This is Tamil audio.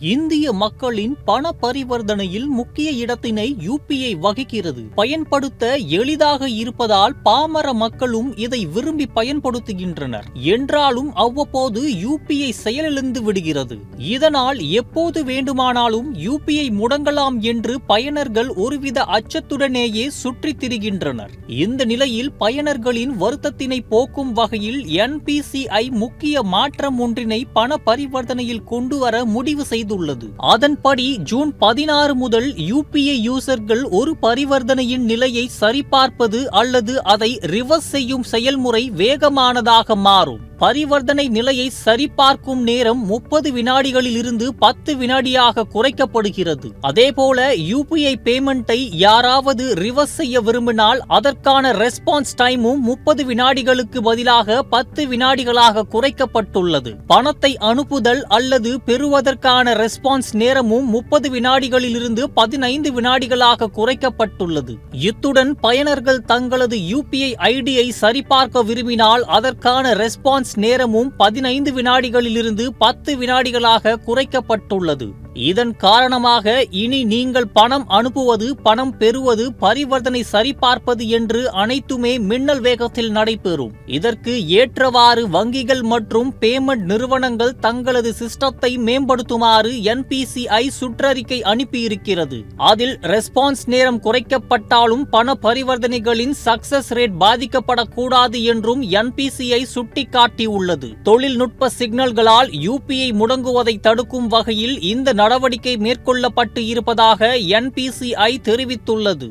இந்திய மக்களின் பண பரிவர்த்தனையில் முக்கிய இடத்தினை யுபிஐ வகிக்கிறது. பயன்படுத்த எளிதாக இருப்பதால் பாமர மக்களும் இதை விரும்பி பயன்படுத்துகின்றனர். என்றாலும் அவ்வப்போது யுபிஐ செயலிழந்து விடுகிறது. இதனால் எப்போது வேண்டுமானாலும் யுபிஐ முடங்கலாம் என்று பயனர்கள் ஒருவித அச்சத்துடனேயே சுற்றித் திரிகின்றனர். இந்த நிலையில் பயனர்களின் வருத்தத்தினை போக்கும் வகையில் என்பிசிஐ முக்கிய மாற்றம் ஒன்றினை பண பரிவர்த்தனையில் கொண்டுவர முடிவு செய்துள்ளது. அதன்படி ஜூன் 16 முதல் யுபிஐ யூசர்கள் ஒரு பரிவர்த்தனையின் நிலையை சரிபார்ப்பது அல்லது அதை ரிவர்ஸ் செய்யும் செயல்முறை வேகமானதாக மாறும். பரிவர்த்தனை நிலையை சரிபார்க்கும் நேரம் 30 வினாடிகளில் இருந்து 10 வினாடியாக குறைக்கப்படுகிறது. அதேபோல யுபிஐ பேமெண்ட்டை யாராவது ரிவர்ஸ் செய்ய விரும்பினால் அதற்கான ரெஸ்பான்ஸ் டைமும் 30 வினாடிகளுக்கு பதிலாக 10 வினாடிகளாக குறைக்கப்பட்டுள்ளது. பணத்தை அனுப்புதல் அல்லது பெறுவதற்கான ரெஸ்பான்ஸ் நேரமும் 30 வினாடிகளில் இருந்து 15 வினாடிகளாக குறைக்கப்பட்டுள்ளது. இத்துடன் பயனர்கள் தங்களது யுபிஐ ஐடியை சரிபார்க்க விரும்பினால் அதற்கான ரெஸ்பான்ஸ் நேரமும் 15 வினாடிகளிலிருந்து 10 வினாடிகளாக குறைக்கப்பட்டுள்ளது. இதன் காரணமாக இனி நீங்கள் பணம் அனுப்புவது, பணம் பெறுவது, பரிவர்த்தனை சரிபார்ப்பது என்று அனைத்துமே மின்னல் வேகத்தில் நடைபெறும். இதற்கு ஏற்றவாறு வங்கிகள் மற்றும் பேமெண்ட் நிறுவனங்கள் தங்களது சிஸ்டத்தை மேம்படுத்துமாறு என்பிசிஐ சுற்றறிக்கை அனுப்பியிருக்கிறது. அதில் ரெஸ்பான்ஸ் நேரம் குறைக்கப்பட்டாலும் பண பரிவர்த்தனைகளின் சக்சஸ் ரேட் பாதிக்கப்படக்கூடாது என்றும் என்பிசிஐ சுட்டிக்காட்டியுள்ளது. தொழில்நுட்ப சிக்னல்களால் யுபிஐ முடங்குவதை தடுக்கும் வகையில் இந்த நடவடிக்கை மேற்கொள்ளப்பட்டு இருப்பதாக என்பிசிஐ தெரிவித்துள்ளது.